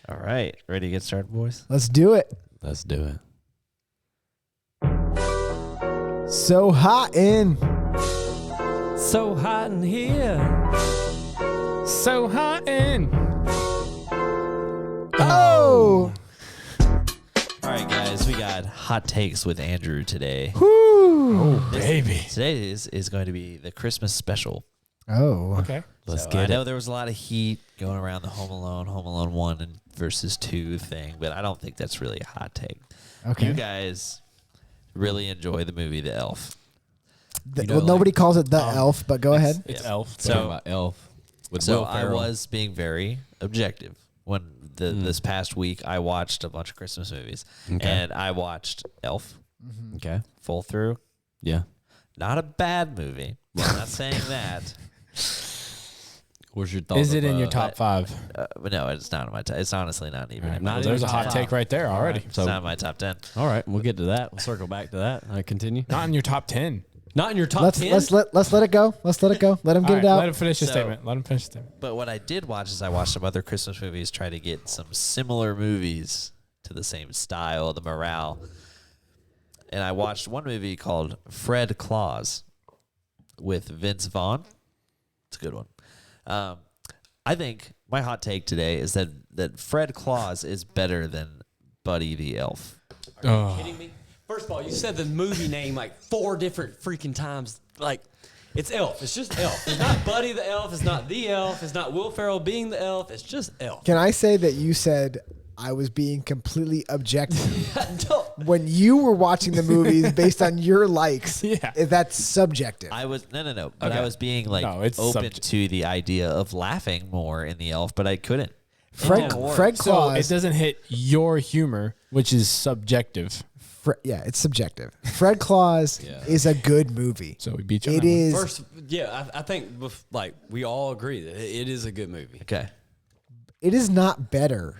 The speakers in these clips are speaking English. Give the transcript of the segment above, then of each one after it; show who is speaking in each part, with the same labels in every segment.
Speaker 1: All right. Ready to get started, boys?
Speaker 2: Let's do it.
Speaker 3: Let's do it.
Speaker 2: So hot in.
Speaker 3: So hot in here.
Speaker 4: So hot in.
Speaker 2: Oh.
Speaker 1: All right, guys. We got hot takes with Andrew today.
Speaker 2: Whoo.
Speaker 4: Oh, baby.
Speaker 1: Today is going to be the Christmas special.
Speaker 2: Oh.
Speaker 4: Okay.
Speaker 3: Let's
Speaker 1: So
Speaker 3: get
Speaker 1: I
Speaker 3: it.
Speaker 1: know there was a lot of heat going around the Home Alone 1 and versus 2 thing, but I don't think that's really a hot take.
Speaker 2: Okay.
Speaker 1: You guys really enjoy the movie The Elf.
Speaker 2: Well, nobody calls it the Elf, but go ahead.
Speaker 4: It's
Speaker 1: Yeah.
Speaker 4: Elf.
Speaker 3: Talking about Elf with
Speaker 1: So
Speaker 3: Will
Speaker 1: I
Speaker 3: Ferrell.
Speaker 1: was being very objective when this past week I watched a bunch of Christmas movies,
Speaker 3: Okay.
Speaker 1: and I watched Elf
Speaker 3: Okay.
Speaker 1: full through.
Speaker 3: Yeah.
Speaker 1: Not a bad movie. Well, I'm not saying that.
Speaker 3: What's your thought?
Speaker 4: Is it in your
Speaker 3: of,
Speaker 4: top five?
Speaker 1: But no, it's not in my top. It's honestly not even.
Speaker 3: Alright,
Speaker 1: in my
Speaker 3: not
Speaker 4: Well,
Speaker 1: top
Speaker 4: there's a
Speaker 1: 10.
Speaker 4: hot take right there already.
Speaker 1: It's
Speaker 3: So-
Speaker 1: not in my top 10.
Speaker 3: All right, we'll get to that. We'll circle back to that. I continue.
Speaker 4: Not in your top 10.
Speaker 3: Not in your top
Speaker 2: Let's
Speaker 3: 10.
Speaker 2: let it go. Let's let it go. Let him get
Speaker 4: All
Speaker 2: it
Speaker 4: right,
Speaker 2: out.
Speaker 4: let him finish his
Speaker 1: So-
Speaker 4: statement. Let him finish his statement.
Speaker 1: But what I did watch is I watched some other Christmas movies, try to get some similar movies to the same style, the morale. And I watched one movie called Fred Claus with Vince Vaughn. It's a good one. I think my hot take today is that Fred Claus is better than Buddy the Elf.
Speaker 4: Oh.
Speaker 3: Kidding me? First of all, you said the movie name like 4 different freaking times. Like, it's Elf. It's just Elf. It's not Buddy the Elf. It's not the Elf. It's not Will Ferrell being the Elf. It's just Elf.
Speaker 2: Can I say that you said I was being completely objective
Speaker 3: Don't-
Speaker 2: when you were watching the movies based on your likes?
Speaker 4: Yeah.
Speaker 2: That's subjective.
Speaker 1: I was no, but
Speaker 4: Okay.
Speaker 1: I was being like
Speaker 4: No, it's
Speaker 1: open
Speaker 4: subject-
Speaker 1: to the idea of laughing more in the Elf, but I couldn't.
Speaker 2: Fred
Speaker 1: Oh.
Speaker 2: Fred
Speaker 4: So
Speaker 2: Claus.
Speaker 4: it doesn't hit your humor, which is subjective.
Speaker 2: Yeah, it's subjective. Fred Claus
Speaker 3: Yeah.
Speaker 2: is a good movie.
Speaker 4: So we beat you on
Speaker 2: It
Speaker 4: that one.
Speaker 2: is.
Speaker 3: First, yeah, I think like we all agree that it is a good movie.
Speaker 1: Okay.
Speaker 2: It is not better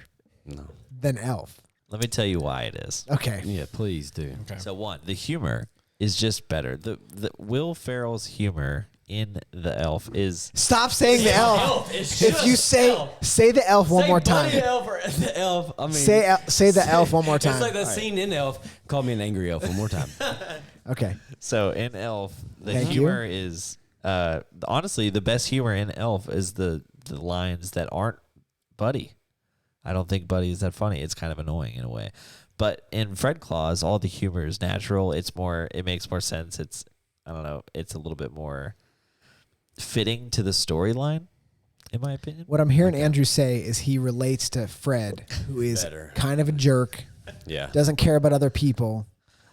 Speaker 3: No.
Speaker 2: than Elf.
Speaker 1: Let me tell you why it is.
Speaker 2: Okay.
Speaker 3: Yeah, please do.
Speaker 4: Okay.
Speaker 1: So one, the humor is just better. The Will Ferrell's humor in The Elf is
Speaker 2: Stop saying the Elf.
Speaker 3: It's
Speaker 2: If you say the Elf one more time.
Speaker 3: Buddy Elf or the Elf. I mean,
Speaker 2: Say the Elf one more time.
Speaker 3: It's like that scene in Elf. Call me an angry elf one more time.
Speaker 2: Okay.
Speaker 1: so in Elf, the
Speaker 2: Thank you.
Speaker 1: humor is honestly the best humor in Elf is the lines that aren't Buddy. I don't think Buddy is that funny. It's kind of annoying in a way. But in Fred Claus, all the humor is natural. It makes more sense. It's a little bit more fitting to the storyline, in my opinion.
Speaker 2: What I'm hearing Andrew say is he relates to Fred, who is
Speaker 3: Better.
Speaker 2: kind of a jerk,
Speaker 3: Yeah.
Speaker 2: doesn't care about other people,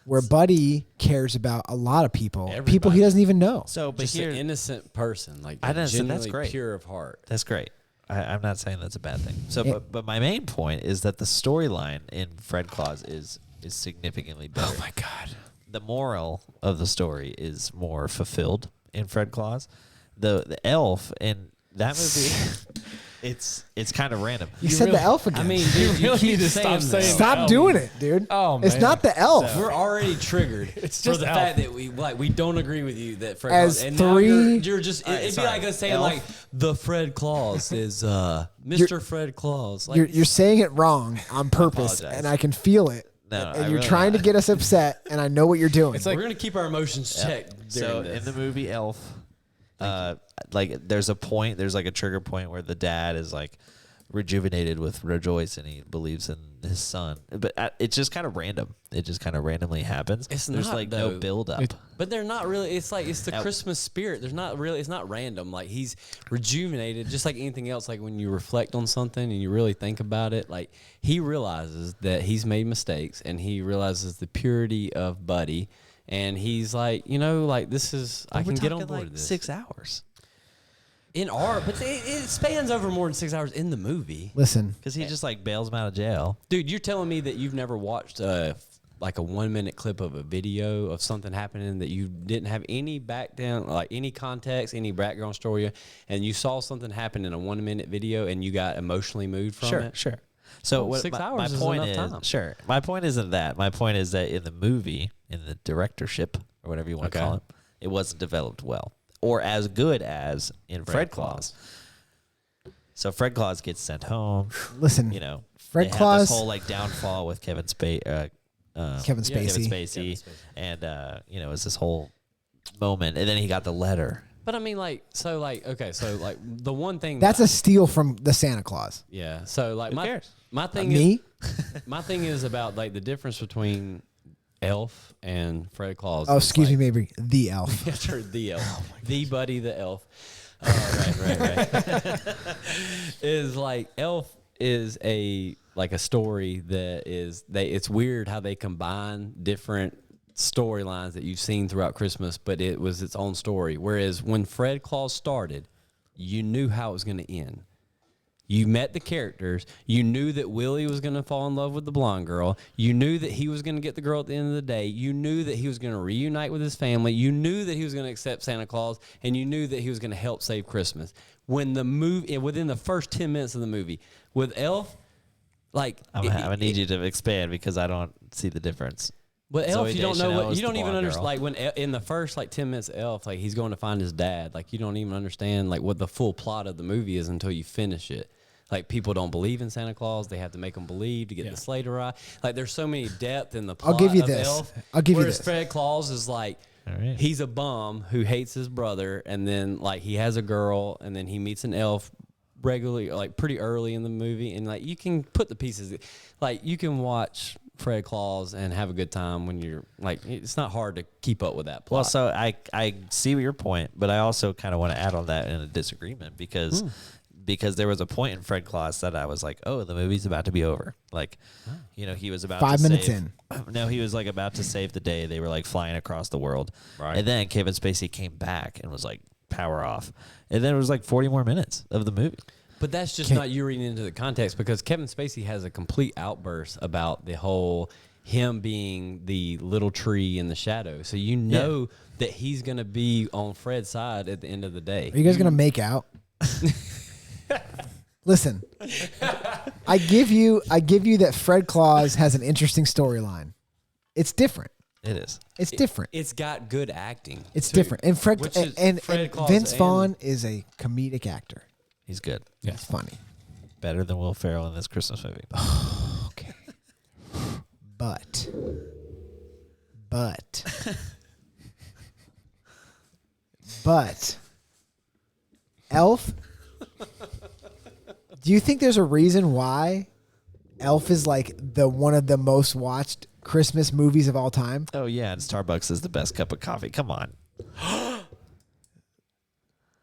Speaker 2: where Buddy cares about a lot of people, people he
Speaker 3: Everybody.
Speaker 2: doesn't even know.
Speaker 1: So, but
Speaker 3: Just
Speaker 1: here,
Speaker 3: an innocent person, like
Speaker 1: I didn't say that's
Speaker 3: genuinely
Speaker 1: great.
Speaker 3: pure of heart.
Speaker 1: that's great. I'm not saying that's a bad thing. So, but my main point is that the storyline in Fred Claus is significantly better.
Speaker 4: Oh my God.
Speaker 1: The moral of the story is more fulfilled in Fred Claus. The elf in that movie, it's kind of random.
Speaker 2: You said
Speaker 4: really-
Speaker 2: the Elf again.
Speaker 3: I mean, dude, you
Speaker 4: really
Speaker 3: keep
Speaker 4: need to
Speaker 3: saying
Speaker 4: stop saying
Speaker 3: that.
Speaker 2: stop
Speaker 4: Elf.
Speaker 2: doing it, dude.
Speaker 4: Oh,
Speaker 2: It's
Speaker 4: man.
Speaker 2: not the Elf.
Speaker 3: We're already triggered
Speaker 4: It's
Speaker 3: for
Speaker 4: just
Speaker 3: the
Speaker 4: Elf.
Speaker 3: fact that we don't agree with you that Fred
Speaker 2: As
Speaker 3: Claus. And
Speaker 2: three-
Speaker 3: now you're just
Speaker 1: All right,
Speaker 3: it'd
Speaker 1: sorry.
Speaker 3: be like us saying
Speaker 1: Elf.
Speaker 3: like the Fred Claus is Mr. Fred Claus. Like
Speaker 2: You're saying it wrong on purpose,
Speaker 1: apologize.
Speaker 2: and I can feel it.
Speaker 1: No,
Speaker 2: and
Speaker 1: I
Speaker 2: you're
Speaker 1: really-
Speaker 2: trying to get us upset, and I know what you're doing.
Speaker 4: It's like-
Speaker 3: we're gonna keep our emotions checked.
Speaker 1: So
Speaker 3: during
Speaker 1: in
Speaker 3: this.
Speaker 1: the movie Elf, like there's like a trigger point where the dad is like rejuvenated with rejoice and he believes in his son, but it's just kind of random. It just kind of randomly happens.
Speaker 3: It's
Speaker 1: There's
Speaker 3: not,
Speaker 1: like no
Speaker 3: though.
Speaker 1: build up.
Speaker 3: But they're not really. It's like it's the
Speaker 1: Out.
Speaker 3: Christmas spirit. There's not really. It's not random. Like he's rejuvenated, just like anything else. Like when you reflect on something and you really think about it, like he realizes that he's made mistakes and he realizes the purity of Buddy, and he's like, like this is. I can get on board
Speaker 1: like
Speaker 3: with this.
Speaker 1: 6 hours
Speaker 3: In art, but it spans over more than 6 hours in the movie.
Speaker 2: Listen,
Speaker 1: because he just like bails him out of jail.
Speaker 3: Dude, you're telling me that you've never watched like a 1 minute clip of a video of something happening that you didn't have any any context, any background story, and you saw something happen in a 1 minute video and you got emotionally moved from it?
Speaker 1: Sure. So
Speaker 3: Well,
Speaker 1: what
Speaker 3: 6
Speaker 1: my
Speaker 3: hours is
Speaker 1: point
Speaker 3: enough
Speaker 1: is,
Speaker 3: time.
Speaker 1: sure. My point isn't that. My point is that in the movie, in the directorship or whatever you want to
Speaker 3: Okay.
Speaker 1: call it, it wasn't developed well or as good as in Fred Claus. So Fred Claus gets sent home.
Speaker 2: Listen,
Speaker 1: You know,
Speaker 2: Fred
Speaker 1: they have
Speaker 2: Claus,
Speaker 1: this whole like downfall with Kevin Spacey.
Speaker 2: Kevin Spacey.
Speaker 1: And you know, it's this whole moment, and then he got the letter.
Speaker 3: But I mean, like, so like, okay, so like the one thing
Speaker 2: That's a steal from the Santa Claus.
Speaker 3: yeah. So like
Speaker 1: Who cares?
Speaker 3: my thing
Speaker 2: Me?
Speaker 3: my thing is about like the difference between Elf and Fred Claus.
Speaker 2: Oh,
Speaker 3: It's
Speaker 2: excuse
Speaker 3: like,
Speaker 2: me, maybe the elf.
Speaker 3: Yes, sure, the elf, the buddy, the elf. Right. Is like Elf is a story that is it's weird how they combine different storylines that you've seen throughout Christmas, but it was its own story. Whereas when Fred Claus started, you knew how it was going to end. You met the characters. You knew that Willie was going to fall in love with the blonde girl. You knew that he was going to get the girl at the end of the day. You knew that he was going to reunite with his family. You knew that he was going to accept Santa Claus, and you knew that he was going to help save Christmas. When the movie, within the first 10 minutes of the movie, with Elf, like
Speaker 1: I'm gonna need you to expand because I don't see the difference.
Speaker 3: with Elf,
Speaker 1: Zooey
Speaker 3: you don't know
Speaker 1: Deschanel
Speaker 3: what
Speaker 1: is
Speaker 3: you don't
Speaker 1: the
Speaker 3: even
Speaker 1: blonde
Speaker 3: understand.
Speaker 1: girl.
Speaker 3: Like when in the first 10 minutes of Elf, like he's going to find his dad. Like you don't even understand like what the full plot of the movie is until you finish it. Like people don't believe in Santa Claus; they have to make them believe to get the sleigh to ride. Like there's so many depth in the plot.
Speaker 2: I'll give you
Speaker 3: of
Speaker 2: this.
Speaker 3: Elf,
Speaker 2: I'll give you
Speaker 3: whereas
Speaker 2: this.
Speaker 3: Fred Claus is like
Speaker 1: All right.
Speaker 3: he's a bum who hates his brother, and then like he has a girl, and then he meets an elf regularly, like pretty early in the movie, and like you can put the pieces. Like you can watch Fred Claus and have a good time when you're like it's not hard to keep up with that plot.
Speaker 1: Well, so I see your point, but I also kind of want to add on that in a disagreement because there was a point in Fred Claus that I was like, oh, the movie's about to be over. Like, you know, he was about
Speaker 2: 5
Speaker 1: to
Speaker 2: minutes
Speaker 1: save,
Speaker 2: in.
Speaker 1: No, he was like about to save the day. They were like flying across the world.
Speaker 3: Right.
Speaker 1: And then Kevin Spacey came back and was like, power off. And then it was like 40 more minutes of the movie.
Speaker 3: But that's just not you reading into the context because Kevin Spacey has a complete outburst about the whole him being the little tree in the shadow. So you know that he's going to be on Fred's side at the end of the day.
Speaker 2: Are you guys gonna make out? Listen, I give you that Fred Claus has an interesting storyline. It's different.
Speaker 1: It is.
Speaker 2: It's different.
Speaker 3: It's got good acting.
Speaker 2: It's
Speaker 3: too,
Speaker 2: different. And Fred
Speaker 3: which is
Speaker 2: and
Speaker 3: Fred Claus
Speaker 2: Vince
Speaker 3: and-
Speaker 2: Vaughn is a comedic actor.
Speaker 1: He's good.
Speaker 2: It's funny.
Speaker 1: Better than Will Ferrell in this Christmas movie.
Speaker 2: Okay. But Elf, do you think there's a reason why Elf is like one of the most watched Christmas movies of all time?
Speaker 1: Oh, yeah, and Starbucks is the best cup of coffee. Come on.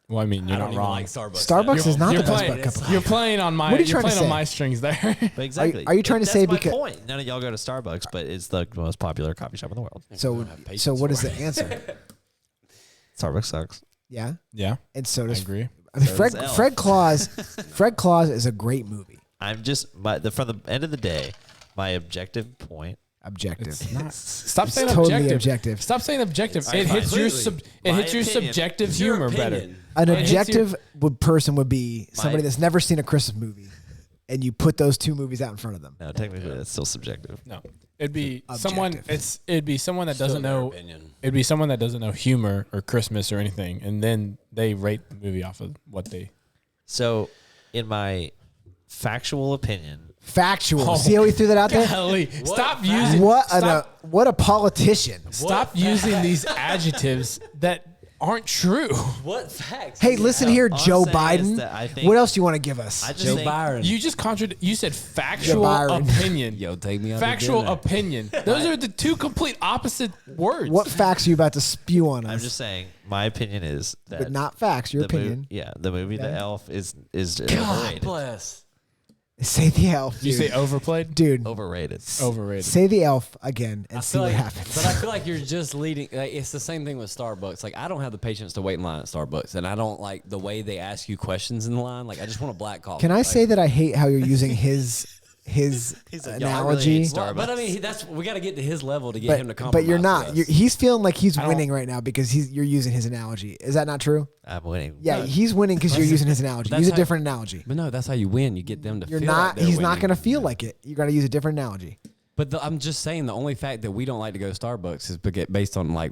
Speaker 4: Well, I mean, you're
Speaker 3: I don't
Speaker 4: not
Speaker 3: even
Speaker 4: wrong.
Speaker 3: like Starbucks.
Speaker 2: Starbucks is not
Speaker 4: You're
Speaker 2: the best
Speaker 4: playing,
Speaker 2: cup of coffee.
Speaker 4: you're playing on my.
Speaker 2: What are you
Speaker 4: you're
Speaker 2: trying to
Speaker 4: playing on
Speaker 2: say?
Speaker 4: my strings there.
Speaker 1: But exactly.
Speaker 2: Are you trying to
Speaker 1: That's
Speaker 2: say
Speaker 1: my
Speaker 2: because-
Speaker 1: point. None of y'all go to Starbucks, but it's the most popular coffee shop in the world.
Speaker 2: So what is the answer?
Speaker 1: Starbucks sucks.
Speaker 2: Yeah,
Speaker 4: Yeah,
Speaker 2: and so
Speaker 4: I
Speaker 2: does
Speaker 4: agree.
Speaker 2: I mean,
Speaker 1: So
Speaker 2: Fred
Speaker 1: does Elf.
Speaker 2: Fred Claus. Fred Claus is a great movie.
Speaker 1: I'm just from the end of the day, my objective point.
Speaker 2: Objective.
Speaker 4: It's not. Stop
Speaker 2: It's
Speaker 4: saying
Speaker 2: totally
Speaker 4: objective.
Speaker 2: objective.
Speaker 4: Stop saying objective.
Speaker 3: It's
Speaker 4: It hits your
Speaker 3: completely
Speaker 4: it
Speaker 1: my
Speaker 4: hits your
Speaker 1: opinion.
Speaker 4: subjective
Speaker 3: It's your
Speaker 4: humor better.
Speaker 3: opinion.
Speaker 2: An
Speaker 4: It hits you-
Speaker 2: objective person would be somebody that's never seen a Christmas movie, and you put those two movies out in front of them.
Speaker 1: No, technically that's still subjective.
Speaker 4: No, it'd be
Speaker 2: Objective.
Speaker 4: someone. It'd be someone that doesn't
Speaker 3: their
Speaker 4: know.
Speaker 3: opinion.
Speaker 4: It'd be someone that doesn't know humor or Christmas or anything, and then they rate the movie off of what they.
Speaker 1: So, in my factual opinion,
Speaker 2: Factual.
Speaker 4: Oh,
Speaker 2: See how we threw that out there?
Speaker 4: Golly, stop
Speaker 3: fact?
Speaker 4: using
Speaker 2: What a politician.
Speaker 4: stop using these adjectives that aren't true.
Speaker 3: What facts?
Speaker 2: Hey, listen
Speaker 1: No,
Speaker 2: here,
Speaker 1: all I'm
Speaker 2: Joe
Speaker 1: saying is
Speaker 2: Biden.
Speaker 1: that I think-
Speaker 2: What else do you want to give us?
Speaker 1: I just
Speaker 3: Joe
Speaker 1: think
Speaker 3: Byron.
Speaker 4: You just You said factual
Speaker 2: Byron.
Speaker 4: opinion.
Speaker 3: Yo, take me out
Speaker 4: Factual
Speaker 3: to dinner.
Speaker 4: opinion. Those are the two complete opposite words.
Speaker 2: What facts are you about to spew on us?
Speaker 1: I'm just saying my opinion is that
Speaker 2: but not facts, your
Speaker 1: the
Speaker 2: opinion.
Speaker 1: the movie The
Speaker 2: Okay.
Speaker 1: Elf is
Speaker 3: God
Speaker 1: overrated.
Speaker 3: bless.
Speaker 2: Say the elf,
Speaker 4: Did you
Speaker 2: dude.
Speaker 4: say overplayed?
Speaker 2: Dude,
Speaker 1: Overrated.
Speaker 4: Overrated.
Speaker 2: say the elf again and see
Speaker 3: feel
Speaker 2: what
Speaker 3: like-
Speaker 2: happens.
Speaker 3: But I feel like you're just leading. Like, it's the same thing with Starbucks. Like I don't have the patience to wait in line at Starbucks, and I don't like the way they ask you questions in the line. Like I just want a black coffee.
Speaker 2: Can I
Speaker 3: Like,
Speaker 2: say that I hate how you're using his
Speaker 1: He's like, "Y'all really
Speaker 2: analogy?
Speaker 1: hate
Speaker 3: Well, but I
Speaker 1: Starbucks."
Speaker 3: mean, that's we got to get to his level to get him to compromise.
Speaker 2: but you're not.
Speaker 3: with us.
Speaker 2: He's feeling like he's
Speaker 4: don't-
Speaker 2: winning right now because you're using his analogy. Is that not true?
Speaker 1: I'm winning.
Speaker 2: Yeah, he's winning because you're using his analogy.
Speaker 3: that's
Speaker 2: Use a
Speaker 3: how-
Speaker 2: different analogy.
Speaker 3: But no, that's how you win. You get them to.
Speaker 2: You're
Speaker 3: feel
Speaker 2: not.
Speaker 3: Like they're
Speaker 2: He's not
Speaker 3: winning.
Speaker 2: going to feel like it. You got to use a different analogy.
Speaker 3: But I'm just saying the only fact that we don't like to go to Starbucks is based on like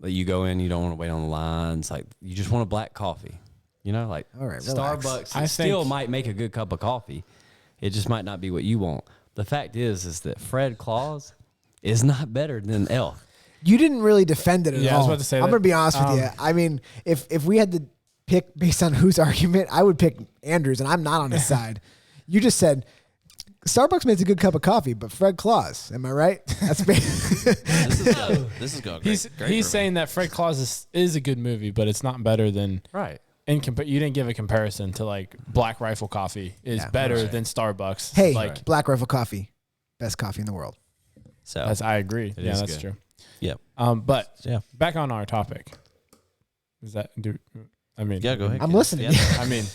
Speaker 3: that you go in, you don't want to wait on the lines. Like you just want a black coffee. You know, like
Speaker 2: All right, relax.
Speaker 3: Starbucks
Speaker 4: I
Speaker 3: still
Speaker 4: think-
Speaker 3: might make a good cup of coffee. It just might not be what you want. The fact is that Fred Claus is not better than Elf.
Speaker 2: You didn't really defend it at all.
Speaker 4: Yeah, I was about to say
Speaker 2: I'm
Speaker 4: that.
Speaker 2: going to be honest with you. I mean, if we had to pick based on whose argument, I would pick Andrews, and I'm not on his side. You just said Starbucks makes a good cup of coffee, but Fred Claus, am I right? That's
Speaker 1: This is going great.
Speaker 4: He's saying that Fred Claus is a good movie, but it's not better than
Speaker 3: Right.
Speaker 4: you didn't give a comparison to like Black Rifle Coffee is
Speaker 2: Yeah,
Speaker 4: better
Speaker 3: right.
Speaker 4: than Starbucks.
Speaker 2: Hey,
Speaker 4: like
Speaker 2: Black Rifle Coffee, best coffee in the world.
Speaker 1: So
Speaker 4: I agree. Yeah,
Speaker 3: is
Speaker 4: that's
Speaker 3: good.
Speaker 4: true.
Speaker 1: Yep.
Speaker 4: But
Speaker 1: Yeah.
Speaker 4: back on our topic. Is that I mean,
Speaker 1: Yeah, go ahead.
Speaker 2: I'm
Speaker 1: Ken.
Speaker 2: listening.
Speaker 1: Yeah.
Speaker 4: I mean,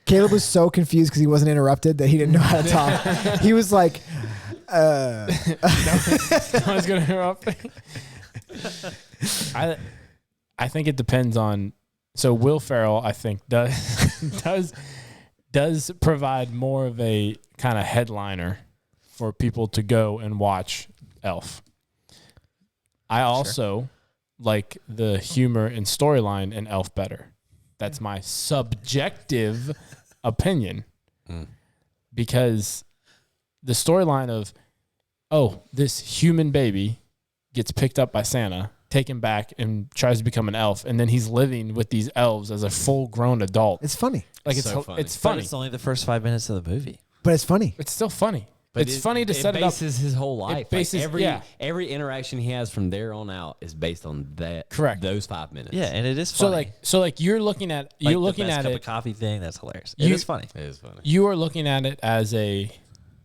Speaker 2: Caleb was so confused because he wasn't interrupted that he didn't know how to talk. He was like,
Speaker 4: no one's gonna interrupt me. I think it depends on. So Will Ferrell, I think, does provide more of a kind of headliner for people to go and watch Elf. I also like the humor and storyline in Elf better. That's my subjective opinion. Because the storyline of, oh, this human baby gets picked up by Santa, taken back, and tries to become an elf, and then he's living with these elves as a full-grown adult.
Speaker 2: it's funny,
Speaker 4: Like
Speaker 3: So funny.
Speaker 4: it's
Speaker 1: But
Speaker 4: funny.
Speaker 1: it's only the first 5 minutes of the movie.
Speaker 2: but it's funny.
Speaker 4: It's still funny.
Speaker 3: But
Speaker 4: It's funny to set it up.
Speaker 3: bases his whole life.
Speaker 4: bases-
Speaker 3: like every interaction he has from there on out is based on that.
Speaker 4: Correct.
Speaker 3: Those 5 minutes.
Speaker 1: Yeah, and it is
Speaker 4: So
Speaker 1: funny.
Speaker 4: like you're looking at
Speaker 1: Like
Speaker 4: you're
Speaker 1: the
Speaker 4: looking
Speaker 1: best
Speaker 4: at
Speaker 1: cup
Speaker 4: it.
Speaker 1: of coffee thing. That's hilarious.
Speaker 4: You-
Speaker 1: It is funny.
Speaker 3: It is funny.
Speaker 4: You are looking at it as a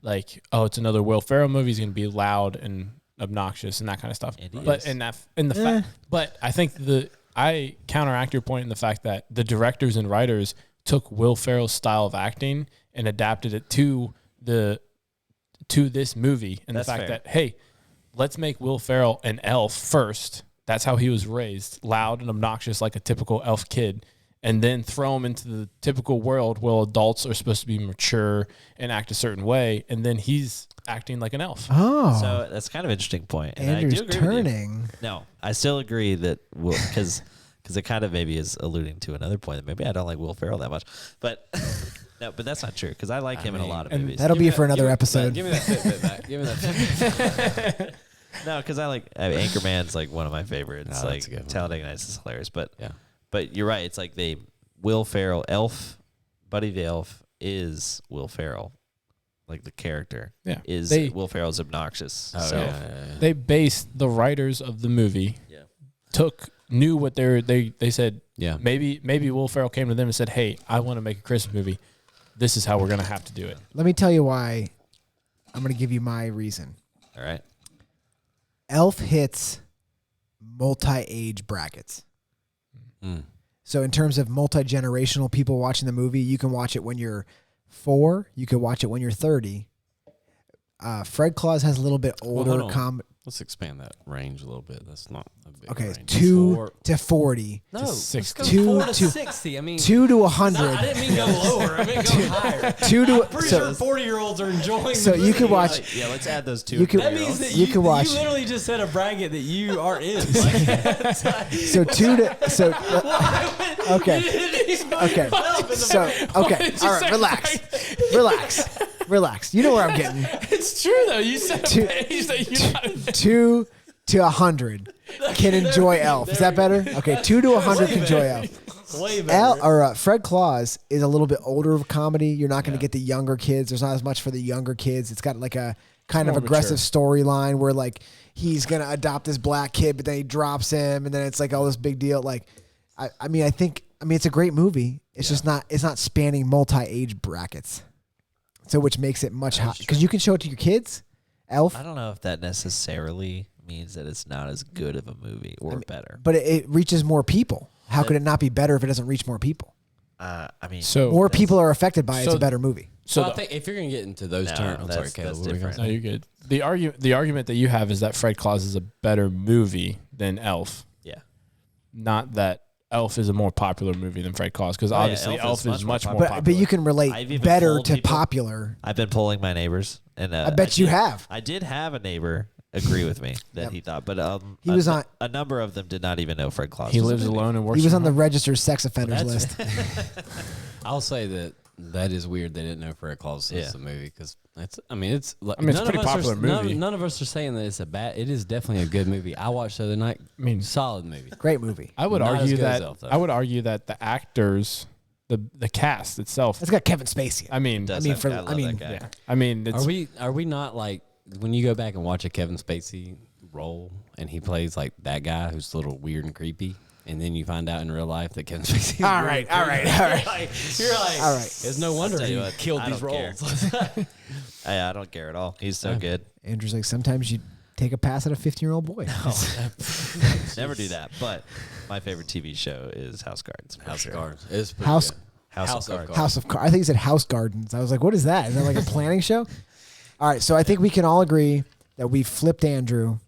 Speaker 4: like, oh, it's another Will Ferrell movie. He's going to be loud and obnoxious and that kind of stuff.
Speaker 1: And he
Speaker 4: But
Speaker 1: is.
Speaker 4: in the fact, but I think I counteract your point in the fact that the directors and writers took Will Ferrell's style of acting and adapted it to this movie, and
Speaker 1: That's
Speaker 4: the fact
Speaker 1: fair.
Speaker 4: that, hey, let's make Will Ferrell an elf first. That's how he was raised, loud and obnoxious like a typical elf kid, and then throw him into the typical world where adults are supposed to be mature and act a certain way, and then he's acting like an elf.
Speaker 2: Oh,
Speaker 1: So that's kind of an interesting point. And
Speaker 2: Andrew's
Speaker 1: I do agree with you.
Speaker 2: turning.
Speaker 1: No, I still agree that because it kind of maybe is alluding to another point that maybe I don't like Will Ferrell that much, but no, but that's not true because I like him in a lot of
Speaker 4: and
Speaker 1: movies.
Speaker 2: That'll be for another
Speaker 3: Give me-
Speaker 2: episode.
Speaker 3: Give me that Fitbit back. Give me that Fitbit.
Speaker 1: No, because I Anchorman's like one of my favorites.
Speaker 3: No,
Speaker 1: like
Speaker 3: that's a good one.
Speaker 1: Talladega Nights is hilarious, but
Speaker 3: Yeah.
Speaker 1: but you're right. It's like Will Ferrell, Elf, Buddy the Elf is Will Ferrell, like the character.
Speaker 4: Yeah.
Speaker 1: is
Speaker 4: They-
Speaker 1: Will Ferrell's obnoxious.
Speaker 3: Oh,
Speaker 1: so
Speaker 3: yeah.
Speaker 4: They based the writers of the movie
Speaker 1: yeah.
Speaker 4: knew what they said.
Speaker 3: Yeah.
Speaker 4: Maybe Will Ferrell came to them and said, "Hey, I want to make a Christmas movie. This is how we're gonna have to do it."
Speaker 2: Let me tell you why. I'm going to give you my reason.
Speaker 1: All right.
Speaker 2: Elf hits multi-age brackets.
Speaker 3: Mm.
Speaker 2: So in terms of multi-generational people watching the movie, you can watch it when you're 4. You can watch it when you're 30. Fred Claus has a little bit older
Speaker 3: hold on.
Speaker 2: com.
Speaker 3: Let's expand that range a little bit. That's not a big
Speaker 2: Okay,
Speaker 3: range.
Speaker 2: 2 to 40.
Speaker 3: No,
Speaker 4: to
Speaker 3: let's
Speaker 4: 60.
Speaker 3: go
Speaker 2: 2
Speaker 3: 4 to
Speaker 2: to-
Speaker 3: 60. I mean,
Speaker 2: 2 to
Speaker 3: I
Speaker 2: 100.
Speaker 3: didn't mean go lower. I mean go higher.
Speaker 2: 2 to
Speaker 3: Pretty
Speaker 2: so,
Speaker 3: sure 40-year-olds are enjoying.
Speaker 2: so
Speaker 3: the
Speaker 2: you
Speaker 3: movie.
Speaker 2: could watch.
Speaker 1: Yeah, let's add those two.
Speaker 2: You could-
Speaker 3: That means that
Speaker 2: You
Speaker 3: you
Speaker 2: can watch-
Speaker 3: You literally just said a bracket that you are in. Like,
Speaker 2: So 2 to so okay. Okay. So okay. All right. Relax. You know where I'm getting.
Speaker 4: It's true though. You said
Speaker 2: Two-
Speaker 4: a page that you're not.
Speaker 2: 2 to 100 can enjoy Elf. Is that better? Okay. 2 to 100 can enjoy Elf.
Speaker 3: Way better.
Speaker 2: Fred Claus is a little bit older of a comedy. You're not going to get the younger kids. There's not as much for the younger kids. It's got like a kind of
Speaker 4: more
Speaker 2: aggressive storyline where like he's going to adopt this black kid, but then he drops him, and then it's like all this big deal. Like, I mean, it's a great movie. It's just not. It's not spanning multi-age brackets, so which makes it much hot because you can show it to your kids. Elf,
Speaker 1: I don't know if that necessarily means that it's not as good of a movie or better.
Speaker 2: but it reaches more people. How could it not be better if it doesn't reach more people?
Speaker 1: I mean,
Speaker 4: So
Speaker 2: More people are affected by it. It's
Speaker 4: so-
Speaker 2: a better movie.
Speaker 3: So
Speaker 4: so
Speaker 3: I think if you're gonna get into those
Speaker 1: No,
Speaker 3: terms, I'm sorry,
Speaker 1: that's
Speaker 3: Caleb. what were you gonna
Speaker 1: different.
Speaker 4: no,
Speaker 3: say?
Speaker 4: you're good. The argument that you have is that Fred Claus is a better movie than Elf,
Speaker 1: yeah.
Speaker 4: not that Elf is a more popular movie than Fred Claus, because
Speaker 1: yeah,
Speaker 4: obviously
Speaker 1: Elf is
Speaker 4: Elf is
Speaker 1: much
Speaker 4: much
Speaker 1: more
Speaker 4: more popular.
Speaker 2: But you can relate
Speaker 1: I've even
Speaker 2: better
Speaker 1: told
Speaker 2: to
Speaker 1: people-
Speaker 2: popular.
Speaker 1: I've been polling my neighbors, and
Speaker 2: I bet you have.
Speaker 1: I did have a neighbor agree with me that he thought. But
Speaker 2: He was on.
Speaker 1: a number of them did not even know Fred Claus.
Speaker 4: He
Speaker 1: was a
Speaker 4: lives
Speaker 1: movie.
Speaker 4: alone and works.
Speaker 2: He was
Speaker 4: from
Speaker 2: on the
Speaker 4: home.
Speaker 2: registered sex offenders list.
Speaker 3: I'll say that is weird. They didn't know Fred Claus was
Speaker 1: Yeah.
Speaker 3: the movie because it's. I mean, it's. Like,
Speaker 4: it's a
Speaker 3: none
Speaker 4: pretty
Speaker 3: of us
Speaker 4: popular
Speaker 3: are,
Speaker 4: movie.
Speaker 3: None of us are saying that it's a bad. It is definitely a good movie. I watched the other night.
Speaker 4: I mean,
Speaker 3: Solid movie.
Speaker 2: Great movie.
Speaker 4: I would
Speaker 3: Not as
Speaker 4: argue
Speaker 3: good as
Speaker 4: that
Speaker 3: Elf, though.
Speaker 4: I would argue that the actors, the cast itself.
Speaker 2: It's got Kevin Spacey.
Speaker 4: I mean,
Speaker 1: Does
Speaker 2: I mean,
Speaker 1: have-
Speaker 2: for-
Speaker 1: I love
Speaker 2: I mean,
Speaker 1: that guy.
Speaker 4: yeah. I mean, it's,
Speaker 3: Are we not like when you go back and watch a Kevin Spacey role and he plays like that guy who's a little weird and creepy, and then you find out in real life that Kevin Spacey. Is
Speaker 2: All
Speaker 3: really
Speaker 2: right, all right, all right.
Speaker 3: You're like,
Speaker 2: All right.
Speaker 3: It's no wonder
Speaker 1: tell you
Speaker 3: he
Speaker 1: what,
Speaker 3: killed
Speaker 1: I
Speaker 3: these
Speaker 1: don't care.
Speaker 3: roles.
Speaker 1: I don't care at all. He's so good.
Speaker 2: Andrew's like, sometimes you take a pass at a 15-year-old boy.
Speaker 1: Never do that. But my favorite TV show is House Gardens. for
Speaker 3: House
Speaker 1: sure.
Speaker 3: of Cards. It's pretty
Speaker 2: House-
Speaker 3: good.
Speaker 1: House of Cards.
Speaker 2: House of Cards. I think he said House Gardens. I was like, what is that? Is that like a planning show? All right, so I think we can all agree that we flipped Andrew.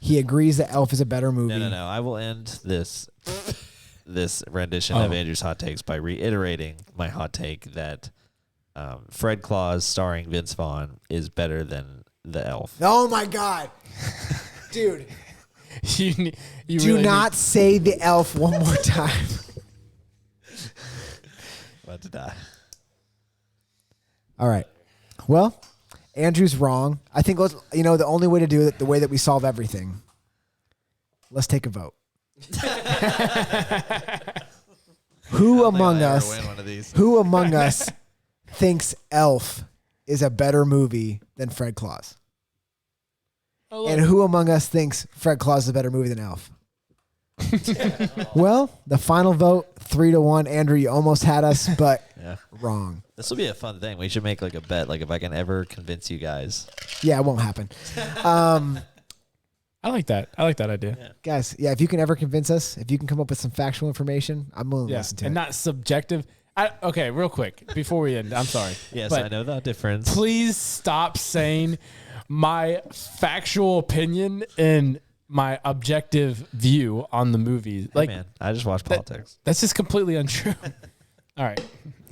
Speaker 2: He agrees that Elf is a better movie.
Speaker 1: No. I will end this rendition of Andrew's hot takes by reiterating my hot take that Fred Claus starring Vince Vaughn is better than the Elf.
Speaker 2: Oh my God, dude!
Speaker 4: you
Speaker 2: Do
Speaker 4: really
Speaker 2: not say the Elf one more time.
Speaker 1: About to die.
Speaker 2: All right. Well, Andrew's wrong. I think the only way to do it, the way that we solve everything. Let's take a vote. Who among us?
Speaker 1: Win one of these.
Speaker 2: Who among us thinks Elf is a better movie than Fred Claus? And who among us thinks Fred Claus is a better movie than Elf? Well, the final vote, 3-1. Andrew, you almost had us, but
Speaker 1: Yeah.
Speaker 2: wrong.
Speaker 1: This will be a fun thing. We should make like a bet. Like if I can ever convince you guys.
Speaker 2: Yeah, it won't happen.
Speaker 4: I like that. I like that idea.
Speaker 2: Guys, yeah, if you can ever convince us, if you can come up with some factual information, I'm willing to
Speaker 4: Yeah,
Speaker 2: listen to
Speaker 4: and
Speaker 2: it.
Speaker 4: not subjective. Okay, real quick before we end, I'm sorry.
Speaker 1: Yes,
Speaker 4: but
Speaker 1: I know the difference.
Speaker 4: Please stop saying my factual opinion and my objective view on the movie.
Speaker 1: Hey,
Speaker 4: Like
Speaker 1: man, I just watch politics.
Speaker 4: that's just completely untrue. All right.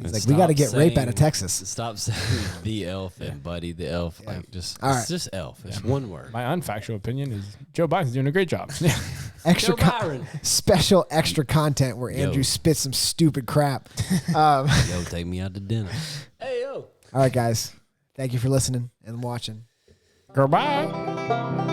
Speaker 2: It's like, we got to get rape out of Texas.
Speaker 3: Stop saying the elf and Buddy the elf. Like just,
Speaker 2: All
Speaker 3: it's
Speaker 2: right.
Speaker 3: just elf. It's one word.
Speaker 4: My unfactual opinion is Joe Biden's doing a great job.
Speaker 2: Extra
Speaker 3: Joe Byron.
Speaker 2: special extra content where Andrew spits some stupid crap.
Speaker 3: Yo, take me out to dinner. Hey yo.
Speaker 2: All right, guys. Thank you for listening and watching.
Speaker 4: Goodbye.